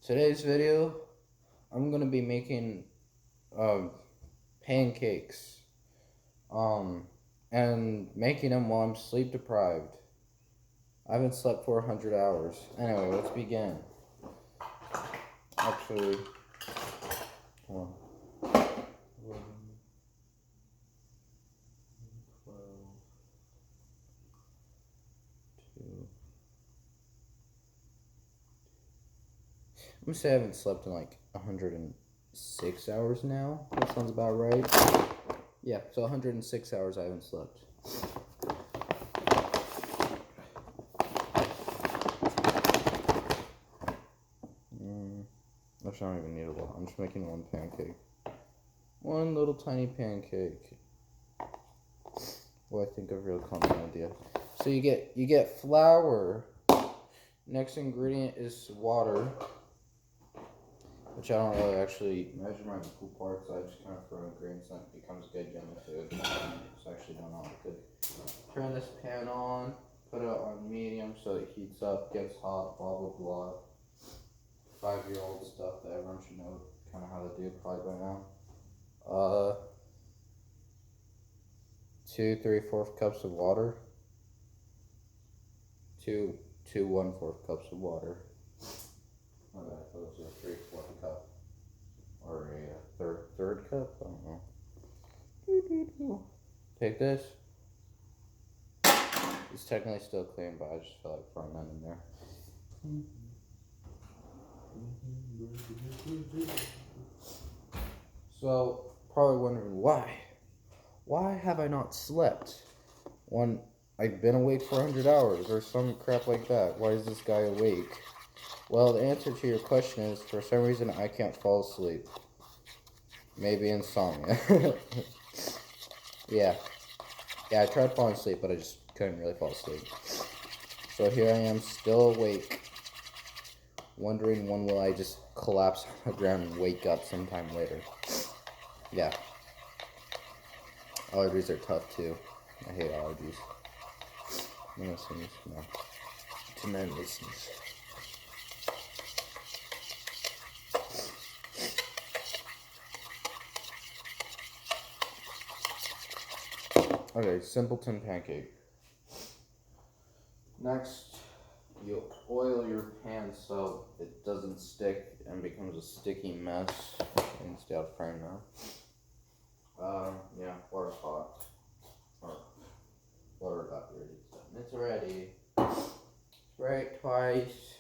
Today's video, I'm gonna be making pancakes, and making them while I'm sleep deprived. I haven't slept for 100 hours. Anyway, let's begin. Actually, hold on. 11, 12, 2. I'm gonna say I haven't slept in like 106 hours now. That sounds about right. Yeah, so 106 hours I haven't slept. Actually, I don't even need a lot. I'm just making one pancake. One little tiny pancake. Well, I think of a real common idea. So you get flour. Next ingredient is water, which I don't really actually measure my cool parts. I just kind of throw ingredients and it becomes good yummy food. So I actually don't know how to cook. Turn this pan on. Put it on medium so it heats up, gets hot, blah blah blah. 5-year-old stuff that everyone should know kind of how to do probably by now. 2 3/4 cups of water. 2 1/4 cups of water. My bad, I thought it was a 3/4 cup or a third cup. I don't know. Take this. It's technically still clean, but I just feel like throwing that in there. So, probably wondering why have I not slept? When I've been awake for 100 hours or some crap like that. Why is this guy awake? Well, the answer to your question is, for some reason I can't fall asleep. Maybe insomnia. Yeah, I tried falling asleep, but I just couldn't really fall asleep. So here I am, still awake, wondering when will I just collapse on the ground and wake up sometime later. Yeah. Allergies are tough too. I hate allergies. No listeners, no. To none listeners. Okay, simpleton pancake. Next, you oil your pan so it doesn't stick and becomes a sticky mess. And stay out of frame now. Yeah, water's hot. Or water evaporated. It's ready. Spray it twice.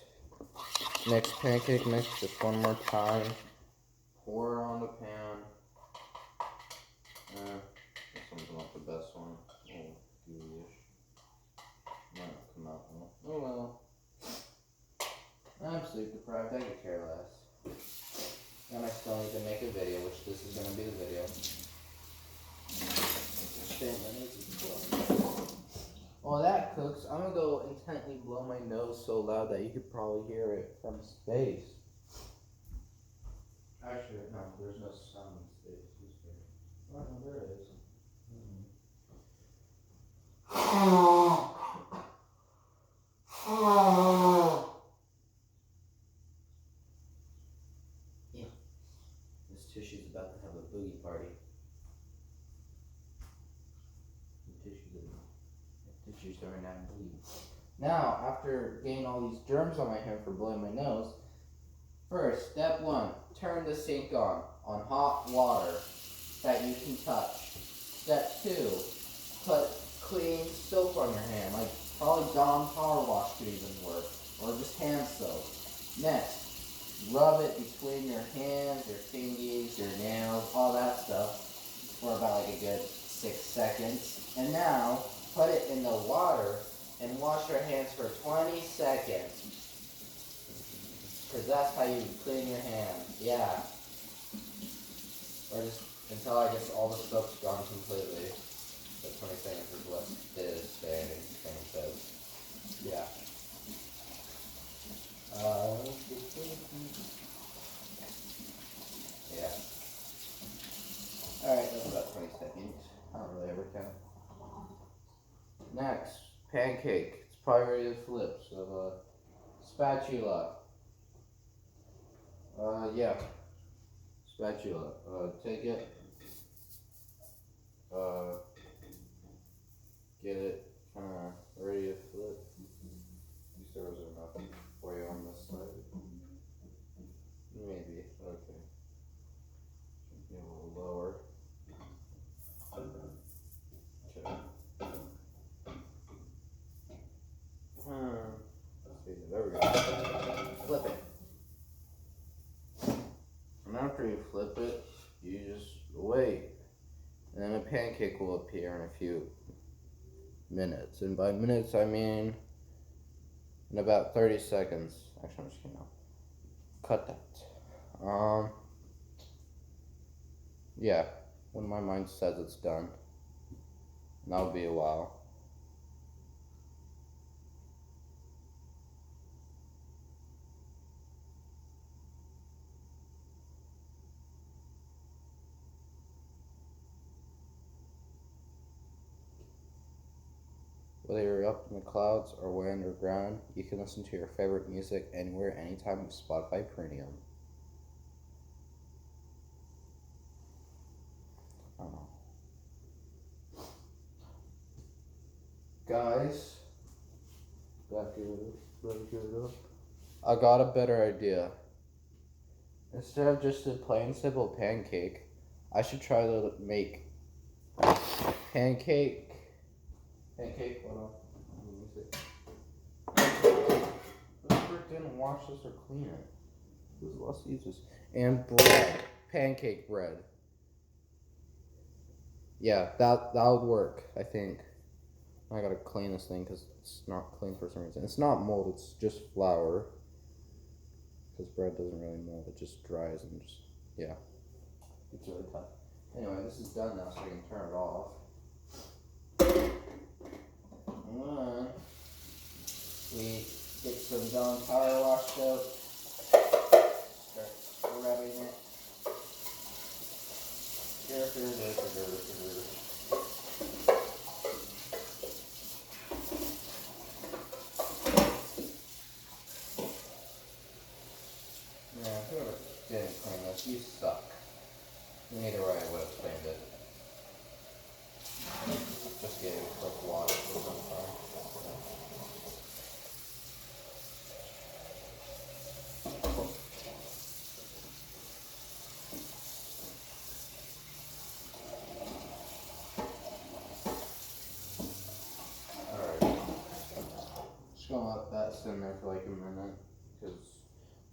Next pancake mix just one more time. Pour it on the pan. This one's not the best one. Oh, googyish. Might not come out well. Oh well. I'm sleep deprived, I could care less. And I still need to make a video, which this is going to be the video. While that cooks, I'm going to go intently blow my nose so loud that you could probably hear it from space. Actually, no, there's no sound in space. Oh, no, there it is. Yeah, this tissue's about to have a boogie party. Tissues are now boogie. Now, after getting all these germs on my hair for blowing my nose, first, step 1, turn the sink on hot water that you can touch. Step 2, put clean soap on your hand, like probably Dawn Power Wash could even work, or just hand soap. Next, rub it between your hands, your fingies, your nails, all that stuff for about like a good 6 seconds. And now, put it in the water and wash your hands for 20 seconds. Because that's how you clean your hands. Yeah. Or just until I guess all the soap's gone completely. But 20 seconds is what this thing says. Yeah. Yeah. Alright, that's about 20 seconds. I don't really ever count. Next, pancake. It's probably ready to flip, so spatula. Yeah. Spatula. Take it. Uh, get it kind of ready to flip. These arrows are nothing for you on this side. Maybe. Okay. Should be a little lower. Okay. Let's see. There we go. Flip it. And after you flip it, you just wait. And then a pancake will appear in a few minutes. And by minutes, I mean in about 30 seconds. Actually, I'm just gonna cut that. Yeah, when my mind says it's done. And that'll be a while. Whether you're up in the clouds or way underground, you can listen to your favorite music anywhere, anytime with Spotify Premium. Guys, back it up. I got a better idea. Instead of just a plain simple pancake, I should try to make pancake. Hold on. Whoever didn't wash this or clean it? Who's lost to use this? And bread. Pancake bread. Yeah, that would work, I think. I gotta clean this thing because it's not clean for some reason. It's not mold, it's just flour. Because bread doesn't really mold, it just dries and just, yeah. It's really tough. Anyway, this is done now, so I can turn it off. And we get some Dawn power wash soap. Start rubbing it. Yeah, whoever didn't clean this, you suck. Neither way I would have cleaned it. Just gave it quick wash for some time. Alright. Just gonna let that sit in there for like a minute. Because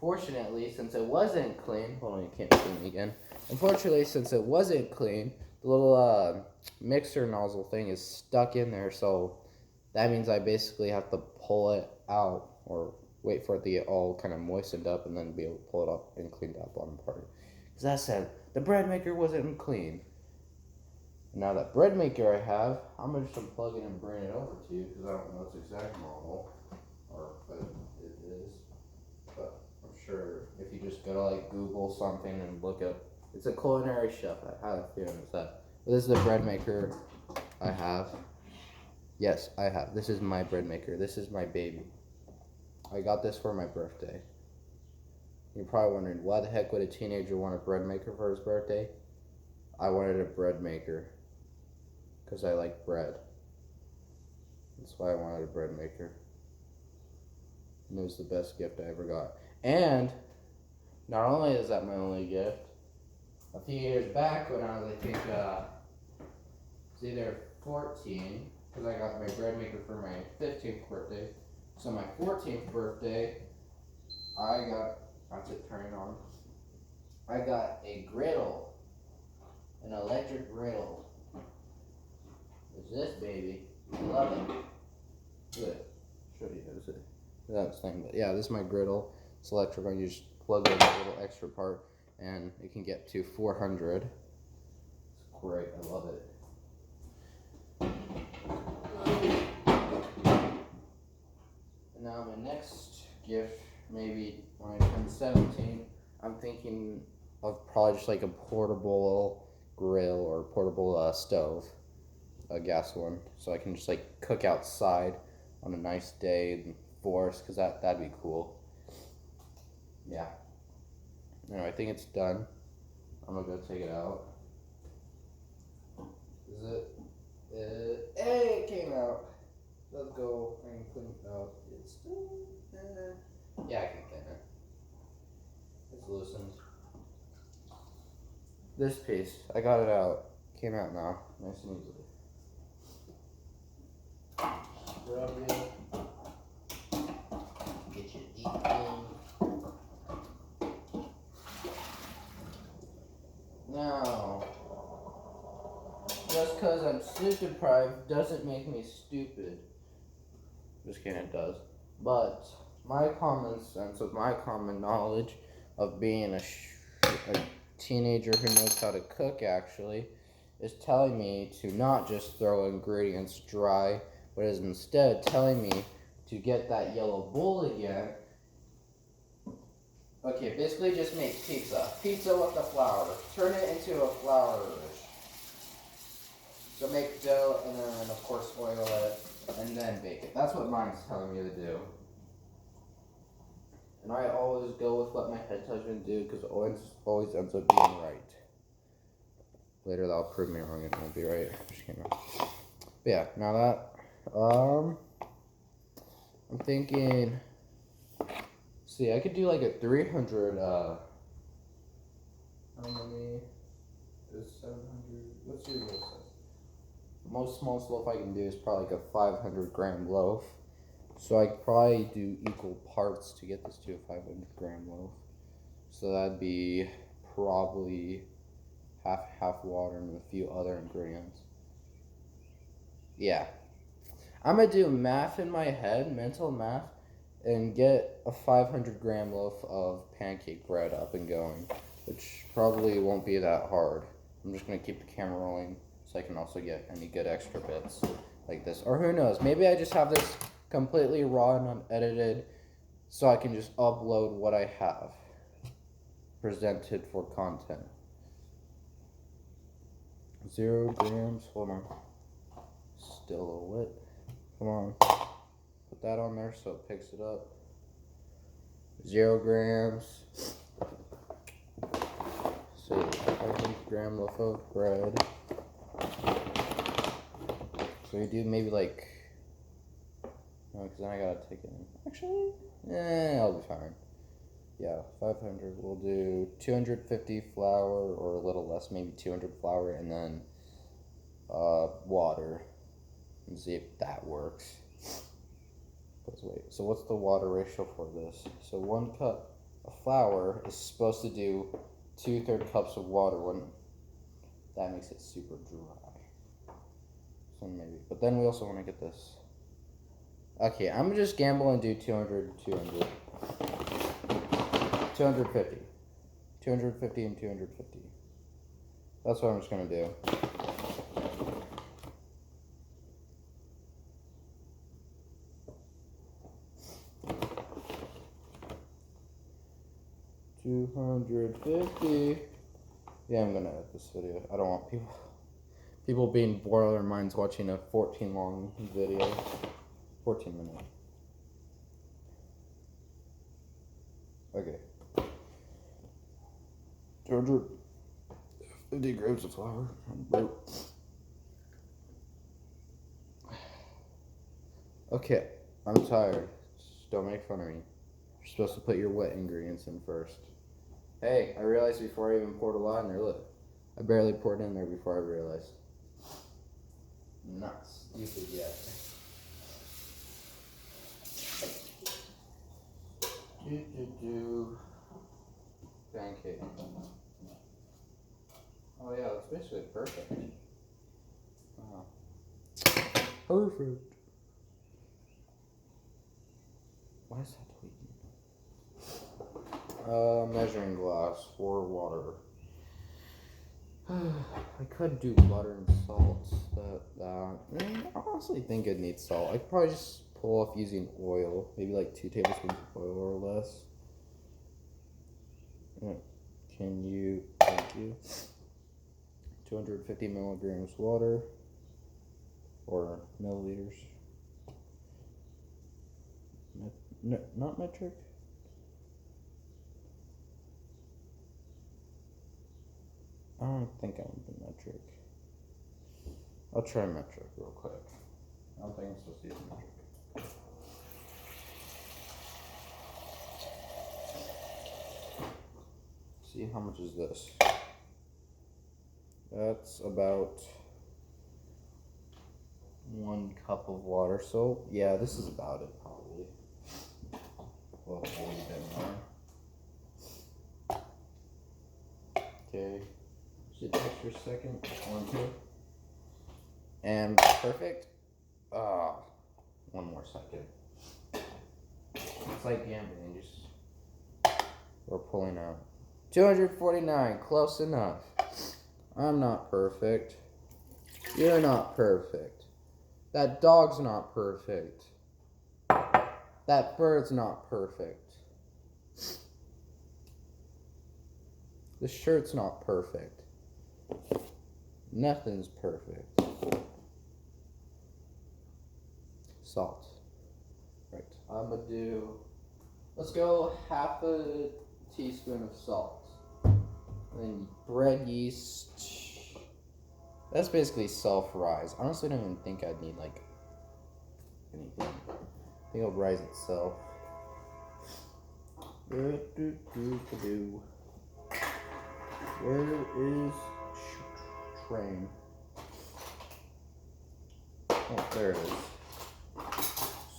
fortunately, since it wasn't clean, hold on, you can't see me again. Unfortunately, since it wasn't clean, the little mixer nozzle thing is stuck in there, so that means I basically have to pull it out or wait for it to get all kind of moistened up and then be able to pull it up and clean that bottom part. Because that said, the bread maker wasn't clean. Now that bread maker I have, I'm going to just unplug it and bring it over to you because I don't know its exact model, but it is. But I'm sure if you just go to like Google something and look up, it's a culinary chef. I have a feeling it's that. But this is the bread maker I have. Yes, I have. This is my bread maker. This is my baby. I got this for my birthday. You're probably wondering, why the heck would a teenager want a bread maker for his birthday? I wanted a bread maker. Because I like bread. That's why I wanted a bread maker. And it was the best gift I ever got. And, not only is that my only gift, a few years back when I was, I think, it's either 14, because I got my bread maker for my 15th birthday. So my 14th birthday, I got, how's it turning on? I got a griddle, an electric griddle. It's this baby. I love it. Good. Show you guys it. That's thing, but yeah, this is my griddle. It's electric. You just plug in a little extra part, and it can get to 400. It's great. I love it. And now my next gift, maybe when I turn 17, I'm thinking of probably just like a portable grill or portable stove, a gas one, so I can just like cook outside on a nice day in the forest, because that'd be cool. Yeah. Anyway, I think it's done. I'm gonna go take it out. Is it? Hey, it came out. Let's go. I can clean it out. It's still. Yeah, I can clean it. It's loosened. This piece, I got it out. Came out now, nice and easily. Rub it. Get your deep clean. Now, just because I'm sleep deprived doesn't make me stupid. Just kidding, it does. But my common sense, with my common knowledge of being a teenager who knows how to cook, actually, is telling me to not just throw ingredients dry, but is instead telling me to get that yellow bowl again. Okay, basically just make pizza. Pizza with the flour. Turn it into a flour dish. So make dough and then, of course, oil it and then bake it. That's what mine's telling me to do. And I always go with what my head tells me to do because it always ends up being right. Later that'll prove me wrong, it won't be right. Just kidding. But yeah, now that, I'm thinking, see, I could do like a 300, how many is 700, what's your real size? The most smallest loaf I can do is probably like a 500 gram loaf. So I could probably do equal parts to get this to a 500 gram loaf. So that'd be probably half water and a few other ingredients. Yeah. I'm gonna do math in my head, mental math, and get a 500 gram loaf of pancake bread up and going, which probably won't be that hard. I'm just gonna keep the camera rolling so I can also get any good extra bits like this. Or who knows, maybe I just have this completely raw and unedited so I can just upload what I have presented for content. 0 grams, hold on, still a little wet. Come on, put that on there so it picks it up. 0 grams. So 500 gram loaf of bread. So we do maybe like, no, because then I gotta take it in. Actually, I'll be fine. Yeah, 500. We'll do 250 flour, or a little less, maybe 200 flour, and then water. And see if that works. Wait, so what's the water ratio for this? So 1 cup of flour is supposed to do 2/3 cups of water. When that makes it super dry. So maybe, but then we also want to get this. Okay, I'm gonna just gamble and do 200, 200. 250. 250 and 250. That's what I'm just gonna do. $250. Yeah, I'm gonna edit this video. I don't want people being bored out of their minds watching a 14 long video. 14 minutes. Okay. 250 grams of flour. Okay, I'm tired. Just don't make fun of me. You're supposed to put your wet ingredients in first. Hey, I realized before I even poured a lot in there, look. I barely poured in there before I realized. Not stupid yet. Pancake. Oh yeah, that's basically perfect. Wow. Perfect. Why is that tweaking? Measuring glass for water. I could do butter and salt. I honestly think it needs salt. I could probably just pull off using oil. Maybe like 2 tablespoons of oil or less. Can you, thank you. 250 milligrams water. Or milliliters. No, not metric. I don't think I need the metric. I'll try metric real quick. I don't think I'm supposed to use metric. See, how much is this? That's about 1 cup of water. So yeah, this is about it probably. Well, a little bit more. Okay. Sit there for a second. 1, 2. And perfect. One more second. It's like gambling, just we're pulling out. 249, close enough. I'm not perfect. You're not perfect. That dog's not perfect. That bird's not perfect. The shirt's not perfect. Nothing's perfect. Salt. Right. I'm gonna do, let's go half a teaspoon of salt. And then bread yeast. That's basically self-rise. Honestly, I don't even think I'd need like anything. I think it'll rise itself. Where is train? Oh, there it is.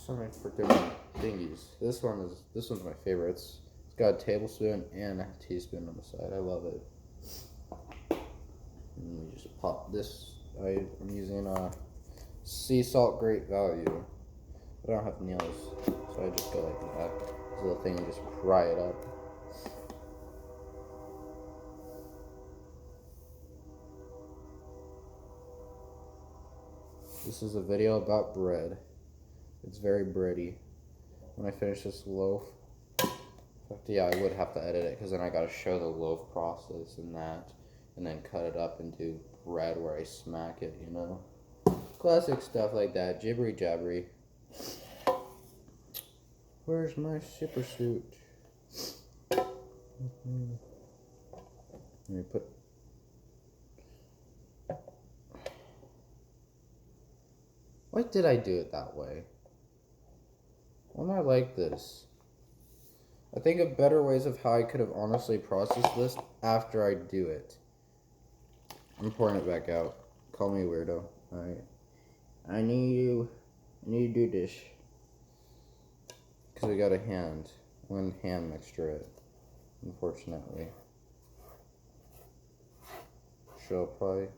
So many freaking thingies. This one's my favorite. It's got a tablespoon and a teaspoon on the side. I love it. And we just pop this. I'm using sea salt, great value. I don't have nails, so I just go like that. This little thing and just pry it up. This is a video about bread. It's very bready. When I finish this loaf, yeah, I would have to edit it because then I gotta show the loaf process and that, and then cut it up into bread where I smack it, you know? Classic stuff like that, jibbery jabbery. Where's my super suit? Let me put. Why did I do it that way? Why am I like this? I think of better ways of how I could have honestly processed this after I do it. I'm pouring it back out. Call me a weirdo. Alright. I need to do this. Because we got one hand mixture it. Unfortunately. She'll probably.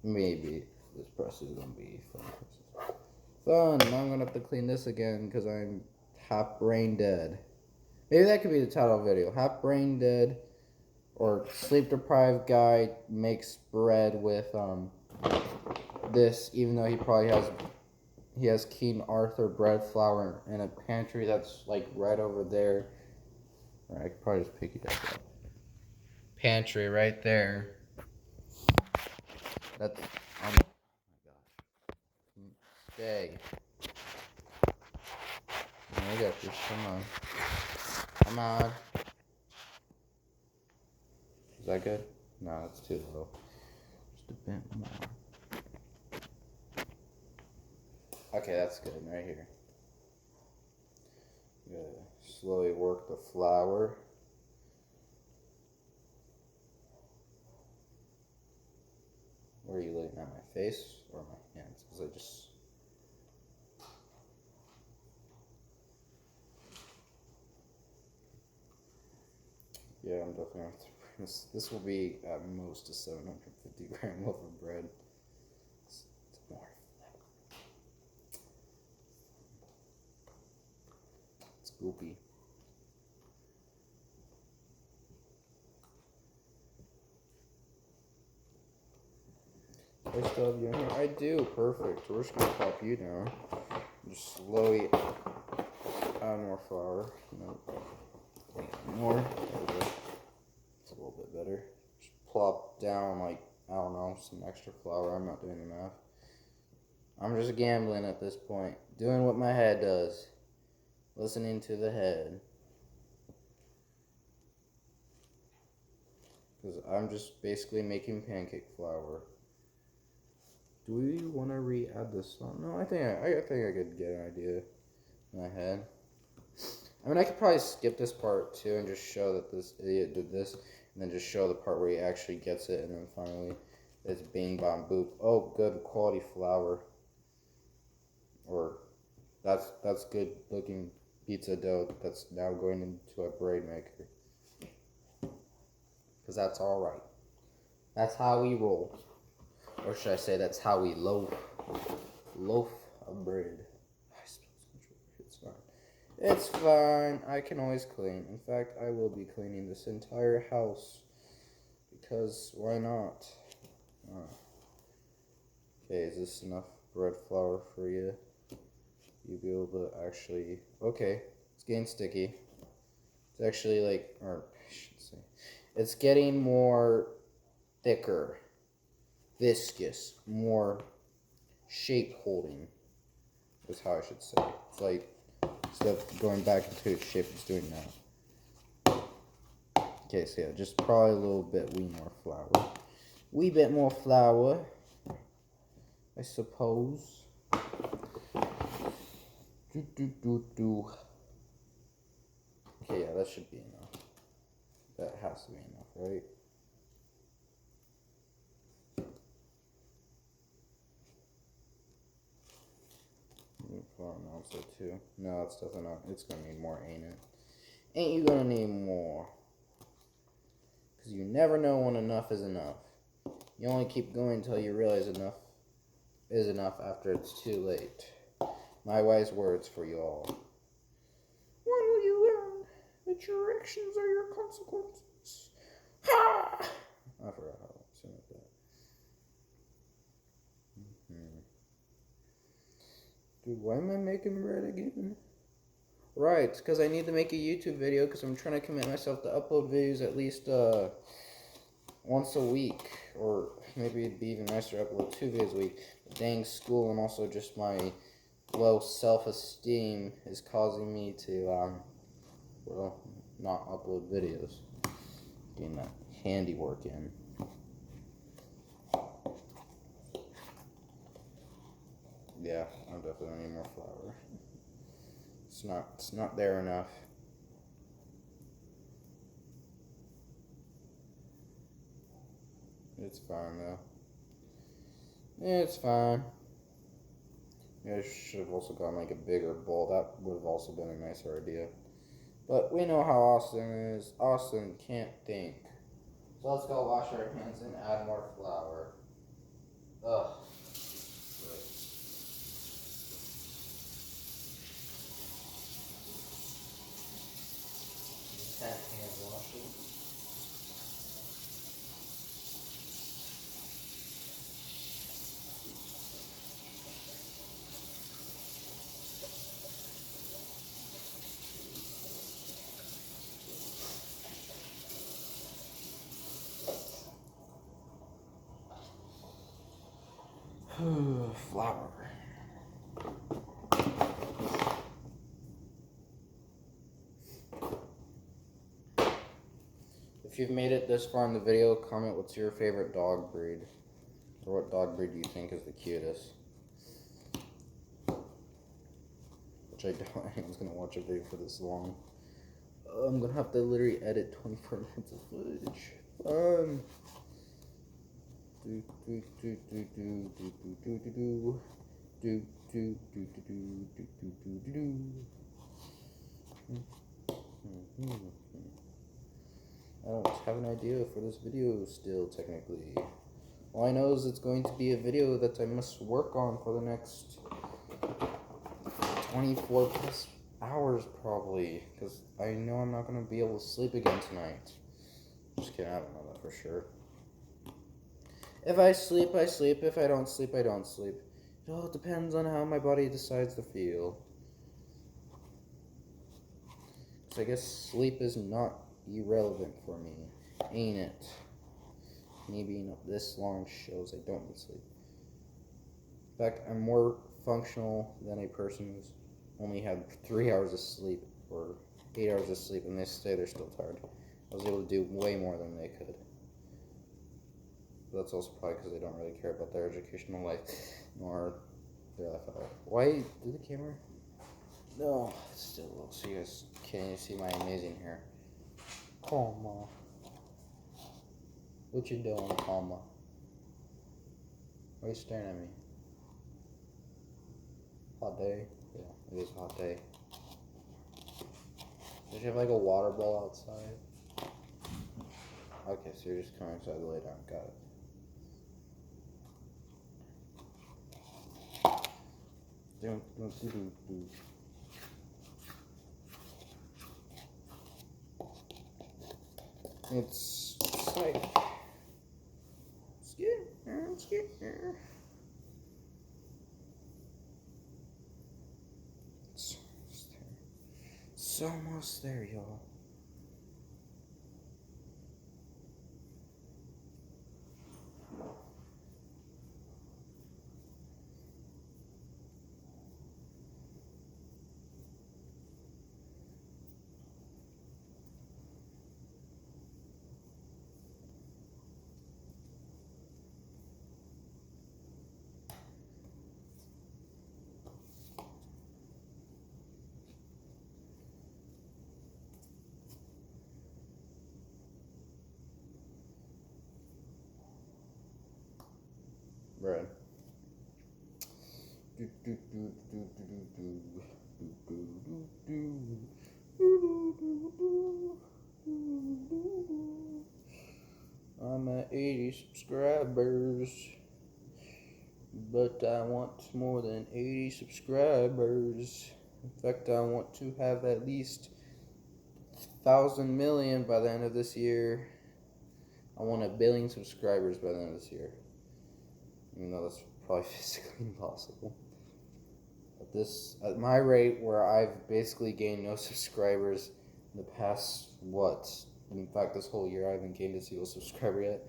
Maybe this process is going to be fun. Now I'm going to have to clean this again because I'm half brain dead. Maybe that could be the title of the video. Half brain dead or sleep deprived guy makes bread with this, even though he has King Arthur bread flour in a pantry that's like right over there. Alright, I could probably just pick it up. Pantry right there. That's oh my gosh. Stay. I got this. Come on. Is that good? No, that's too low. Just a bit more. Okay, that's good right here. Gotta slowly work the flour. Where are you looking at, my face or my hands? Because I just. Yeah, I'm definitely going to bring this. This will be at most a 750 gram loaf of bread. It's more. It's goopy. I still have you in here? I do. Perfect. We're just going to pop you down. Just slowly add more flour. Nope. More. There we go. It's a little bit better. Just plop down like, I don't know, some extra flour. I'm not doing the math. I'm just gambling at this point. Doing what my head does. Listening to the head. because I'm just basically making pancake flour. Do we want to re-add this salt? No, I think I could get an idea in my head. I mean, I could probably skip this part too and just show that this idiot did this, and then just show the part where he actually gets it, and then finally it's bing bong boop. Oh, good quality flour. Or that's good looking pizza dough that's now going into a bread maker. Because that's alright. That's how we roll. Or should I say that's how we loaf. Loaf of bread. It's fine. It's fine. I can always clean. In fact, I will be cleaning this entire house. Because why not? Okay, is this enough bread flour for you? You'll be able to actually... Okay, it's getting sticky. It's actually like... Or, I should say... It's getting more thicker. Viscous. More shape-holding. Is how I should say. It's like... Instead of going back into its shape, it's doing now. Okay, so yeah, just probably a little bit more flour. Wee bit more flour. I suppose. Okay, yeah, that should be enough. That has to be enough, right? Flour now, so too. No, it's definitely not. It's gonna need more, ain't it? Ain't you gonna need more? Because you never know when enough is enough. You only keep going until you realize enough is enough after it's too late. My wise words for you all. When will you learn that your actions are your consequences? Ha! I forgot how to sing it that. Dude, why am I making bread again? Right, because I need to make a YouTube video because I'm trying to commit myself to upload videos at least once a week. Or maybe it'd be even nicer to upload 2 videos a week. But dang, school and also just my low self-esteem is causing me to, well, not upload videos. Getting that handiwork in. Yeah, I'm definitely need more flour. It's not there enough. It's fine though. It's fine. Yeah, I should have also gotten like a bigger bowl. That would have also been a nicer idea. But we know how Austin is. Austin can't think. So let's go wash our hands and add more flour. Ugh. Hand washing. Flour. If you've made it this far in the video, comment what's your favorite dog breed. Or what dog breed do you think is the cutest. Which I doubt anyone's going to watch a video for this long. I'm going to have to literally edit 24 minutes of footage. Fun. I don't have an idea for this video still, technically. All I know is it's going to be a video that I must work on for the next 24 plus hours, probably. Because I know I'm not going to be able to sleep again tonight. Just kidding, I don't know that for sure. If I sleep, I sleep. If I don't sleep, I don't sleep. It all depends on how my body decides to feel. So I guess sleep is not irrelevant for me, ain't it? Me being up this long shows I don't need sleep. In fact, I'm more functional than a person who's only had 3 hours of sleep or 8 hours of sleep and they say they're still tired. I was able to do way more than they could. That's also probably because they don't really care about their educational life nor their life at all. Why do the camera? No, it's still low, so you guys can't even see my amazing hair. Calma. What you doing, Calma? Why are you staring at me? Hot day? Yeah, it is a hot day. Does you have like a water bowl outside? Okay, so you're just coming outside to lay down. Got it. It's like I'm scared. It's almost there, y'all. Bread. I'm at 80 subscribers, but I want more than 80 subscribers. In fact, I want to have at least 1,000 million by the end of this year. I want 1 billion subscribers by the end of this year. Even though that's probably physically impossible. At my rate, where I've basically gained no subscribers in the past, in fact, this whole year I haven't gained a single subscriber yet,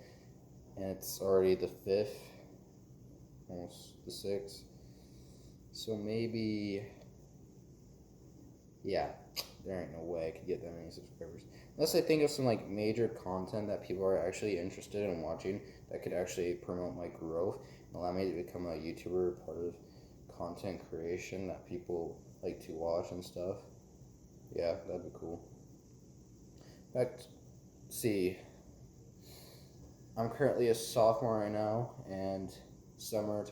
and it's already the 5th, almost the 6th, so maybe, yeah, there ain't no way I could get that many subscribers, unless I think of some, like, major content that people are actually interested in watching, that could actually promote my growth, and allow me to become a YouTuber, part of content creation that people like to watch and stuff. Yeah, that'd be cool. In fact, see, I'm currently a sophomore right now, and next summer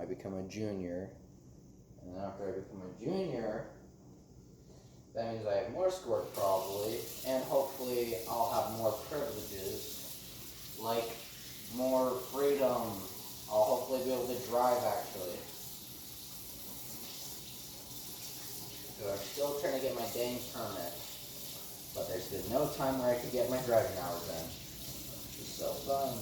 I become a junior, and then after I become a junior, that means I have more schoolwork probably, and hopefully I'll have more privileges, like more freedom. I'll hopefully be able to drive, actually. So I'm still trying to get my dang permit. But there's been no time where I could get my driving hours in. It's so fun.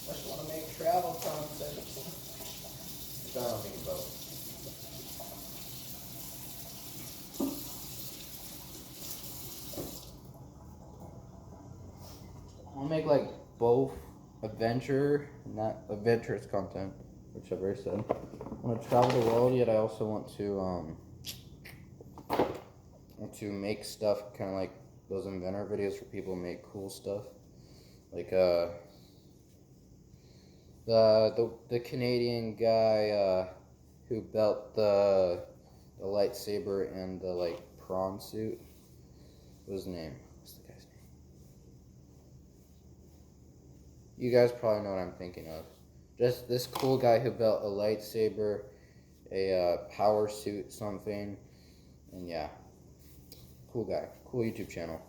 I just want to make travel content. Which I don't think about. I'll make like both adventure and not adventurous content, which I've already said. I want to travel the world, yet I also want to make stuff kind of like those inventor videos where people make cool stuff, like the Canadian guy who built the lightsaber and the like prawn suit. What's his name? What's the guy's name? You guys probably know what I'm thinking of. Just this cool guy who built a lightsaber, a power suit, something, and yeah, cool guy, cool YouTube channel.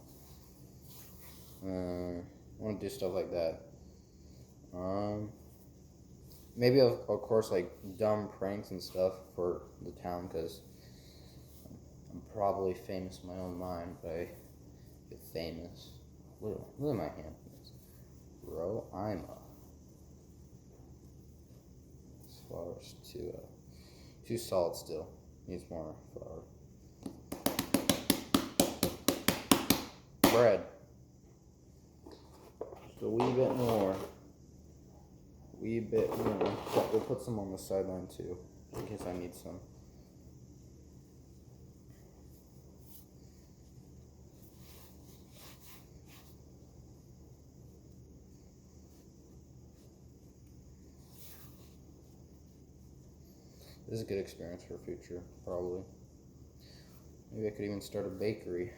I want to do stuff like that. Maybe of course like dumb pranks and stuff for the town, because I'm probably famous in my own mind, but I get famous. Look at my hand. Bro, I'm this flour's too solid still. Needs more flour. Bread. Just a wee bit more. We'll put some on the sideline too, in case I need some. This is a good experience for future, probably. Maybe I could even start a bakery.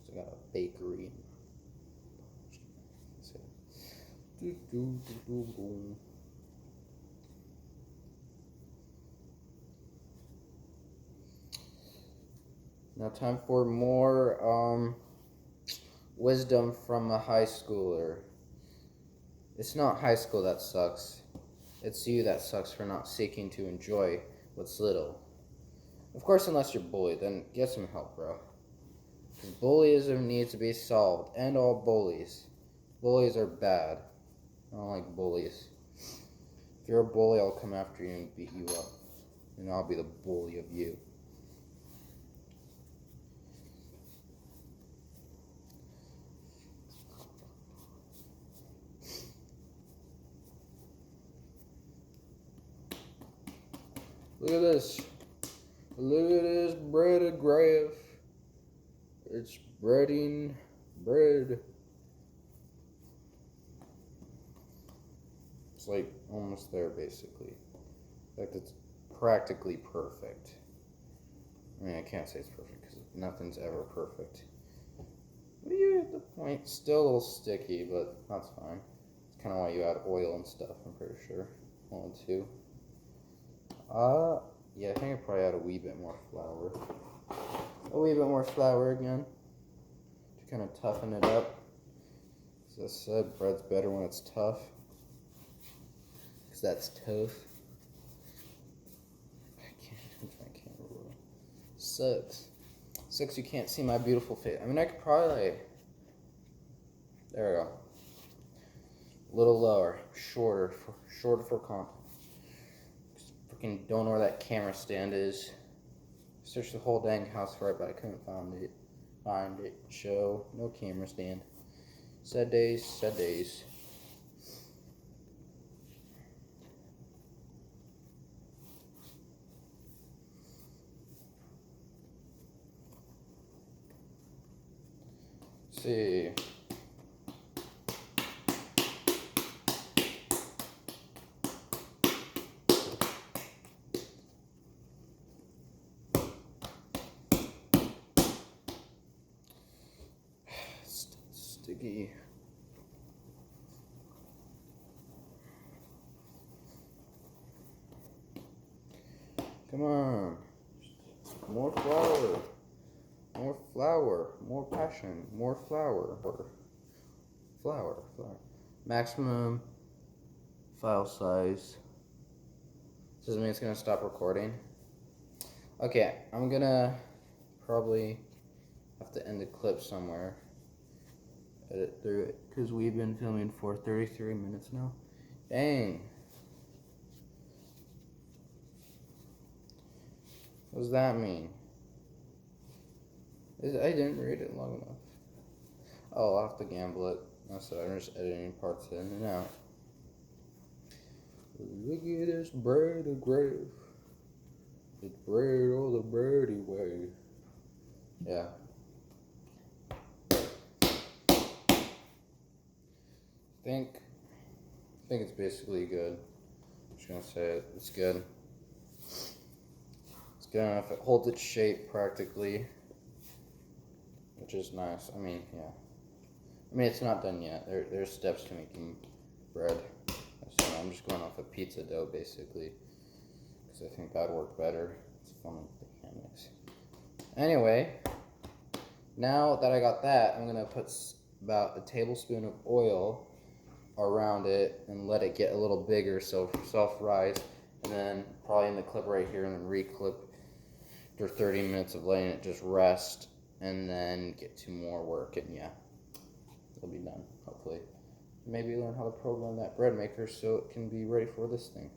So I got a bakery. Now time for more wisdom from a high schooler. It's not high school that sucks. It's you that sucks for not seeking to enjoy what's little. Of course, unless you're bullied, then get some help, bro. Because bullyism needs to be solved. And all bullies. Bullies are bad. I don't like bullies. If you're a bully, I'll come after you and beat you up. And I'll be the bully of you. Look at this. Look at this bread graph. It's breading bread. It's like almost there, basically. In fact, it's practically perfect. I mean, I can't say it's perfect because nothing's ever perfect. But you at the point, still a little sticky, but that's fine. It's kind of why you add oil and stuff, I'm pretty sure. 1 and 2. Yeah, I think I probably add a wee bit more flour. A wee bit more flour again to kind of toughen it up. As I said, bread's better when it's tough. Because that's tough. I can't roll. Sucks. Sucks you can't see my beautiful face. I mean, I could probably... There we go. A little lower. Shorter for comp. Don't know where that camera stand is. Searched the whole dang house for it, but I couldn't find it. Show no camera stand. Sad days, sad days. Let's see. Sticky. Come on. More flour. More flour. More passion. More flour. Flour. Maximum file size. Doesn't mean it's gonna stop recording. Okay, I'm gonna probably have to end the clip somewhere. Edit through it because we've been filming for 33 minutes now. Dang. What does that mean? I didn't read it long enough. Oh, I'll have to gamble it. That's it. I'm just editing parts in and out. Look at this bread of grave. It's bread all the birdie way. Yeah. I think it's basically good. I'm just gonna say it. It's good. It's good enough. It holds its shape practically, which is nice. I mean, yeah. I mean, it's not done yet. There's steps to making bread. So I'm just going off of pizza dough basically, because I think that'd work better. It's fun with the hammocks. Anyway, now that I got that, I'm gonna put about a tablespoon of oil around it and let it get a little bigger so self-rise, and then probably in the clip right here and then reclip after 30 minutes of letting it just rest and then get to more work, and yeah, it'll be done hopefully. Maybe learn how to program that bread maker so it can be ready for this thing.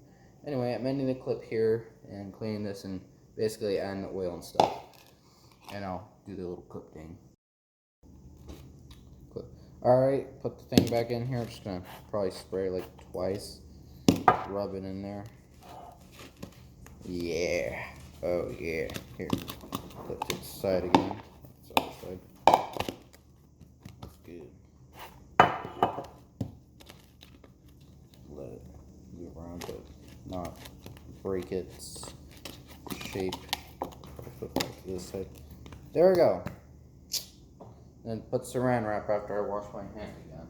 Anyway, I'm ending the clip here and cleaning this and basically adding the oil and stuff, and I'll do the little clip thing. Alright, put the thing back in here. I'm just gonna probably spray like twice. Rub it in there. Yeah. Oh yeah. Here. Flip to the side again. That's the other side. That's good. Let it move around, but not break its shape. I'll put that to this side. There we go. Then put saran wrap after I wash my hand again.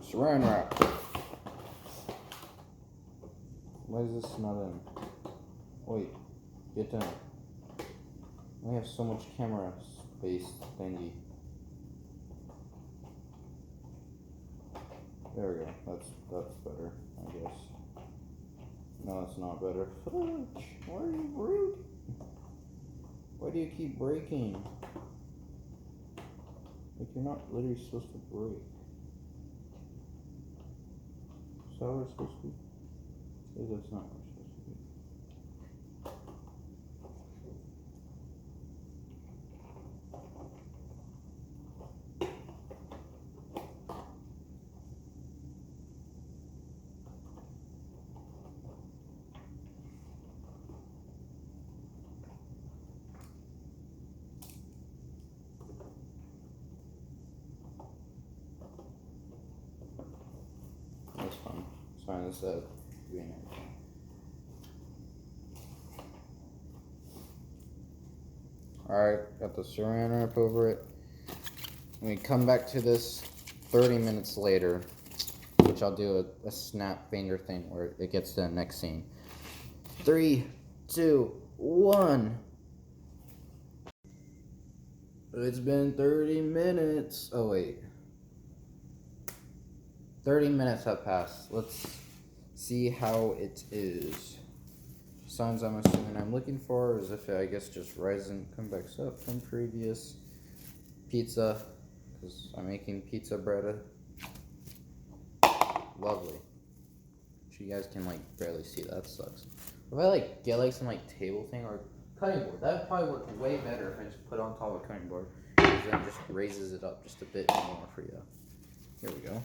Saran wrap. Why is this not in? Wait, get down. I have so much camera space thingy. There we go. That's better, I guess. No, it's not better. Fudge, why are you rude? Why do you keep breaking? Like you're not literally supposed to break. Is that what it's supposed to be? That's not what it's supposed to be. That's fine. It's fine. It's doing everything. Alright, got the saran wrap over it. We come back to this 30 minutes later, which I'll do a snap finger thing where it gets to the next scene. 3, 2, 1. It's been 30 minutes. Oh, wait. 30 minutes have passed. Let's see how it is. Signs I'm assuming I'm looking for is if I guess just rise and come back up from previous pizza, because I'm making pizza bread. Lovely. You guys can like barely see that. Sucks. If I like get like some like table thing or cutting board, that would probably work way better if I just put it on top of a cutting board, because then it just raises it up just a bit more for you. Here we go.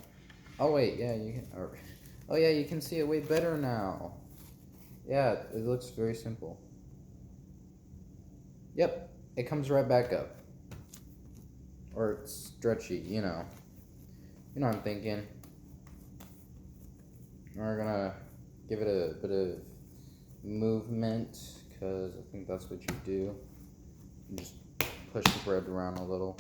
Oh wait, yeah, you can. Oh yeah, you can see it way better now. Yeah, it looks very simple. Yep, it comes right back up. Or it's stretchy, you know. You know what I'm thinking. We're gonna give it a bit of movement, because I think that's what you do. You just push the bread around a little.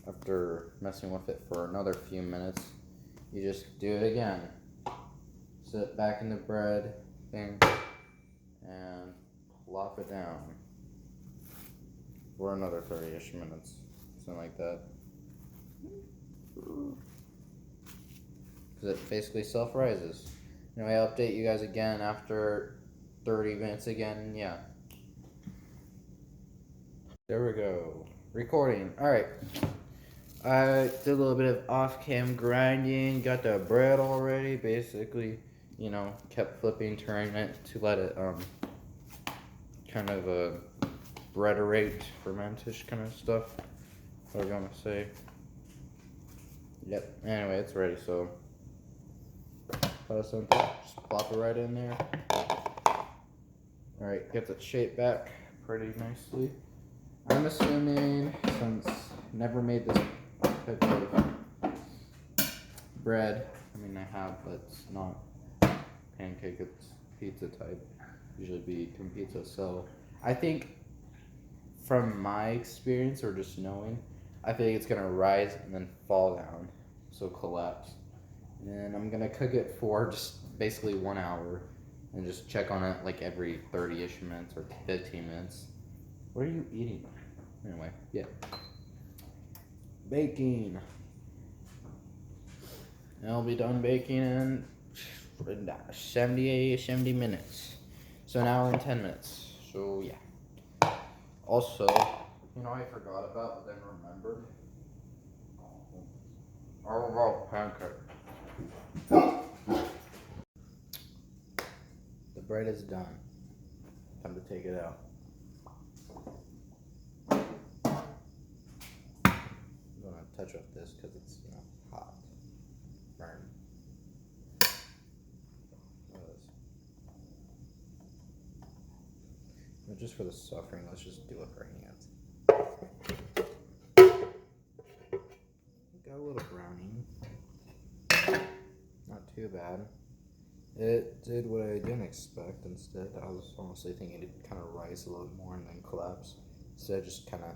After messing with it for another few minutes, you just do it again. Sit back in the bread thing and plop it down for another 30-ish minutes, something like that. Because it basically self-rises. Anyway, I'll update you guys again after 30 minutes again. Yeah. There we go. Recording. Alright. I did a little bit of off-cam grinding. Got the bread already. Basically, you know, kept flipping, turning it to let it, kind of, breaderate, fermentish kind of stuff. What I'm gonna say. Yep. Anyway, it's ready, so just plop it right in there. Alright, get the shape back pretty nicely. I'm assuming, since never made this type of bread, I mean I have, but it's not pancake, it's pizza type. Usually be pizza, so I think from my experience or just knowing, I think it's gonna rise and then fall down, so collapse. And I'm gonna cook it for just basically 1 hour and just check on it like every 30-ish minutes or 15 minutes. What are you eating? Anyway, yeah. Baking. And I'll be done baking in 70 minutes. So an hour and 10 minutes. So yeah. Also, you know I forgot about, but then remembered. Our pancake. The bread is done. Time to take it out. I'm gonna touch up this because it's hot. Burn. just for the suffering, let's just do it for hands. Got a little browning. Not too bad. It did what I didn't expect instead. I was honestly thinking it'd kind of rise a little more and then collapse. Instead, just kind of,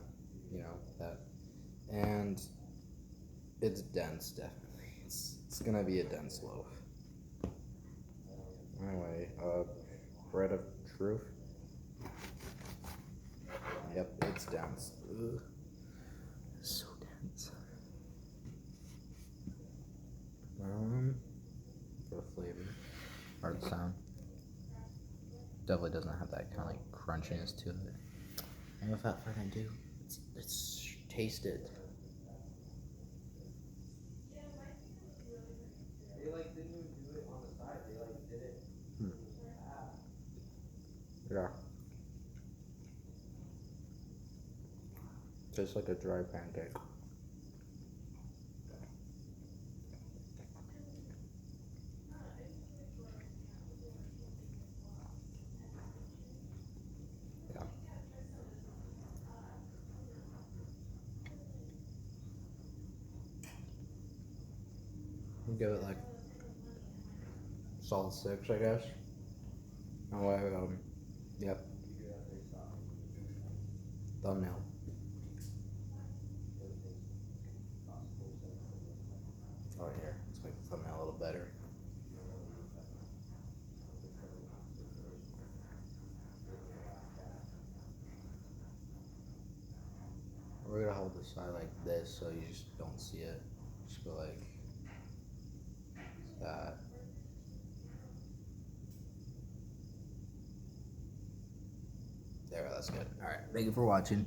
that. And it's dense, definitely. It's gonna be a dense loaf. Anyway, bread of truth. Yep, it's dense. Ugh. It's so dense. For the flavor, or the sound. Definitely doesn't have that kind of like crunchiness to it. And without further ado, let's taste it. They like didn't even do it on the side. They like did it. Yeah. Tastes like a dry pancake. Yeah. I'll give it like solid 6, I guess. Oh, yep. Thumbnail. Oh, here. Let's make the thumbnail a little better. We're gonna hold the side like this so you just don't see it. Just go like that. There, that's good. Alright, thank you for watching.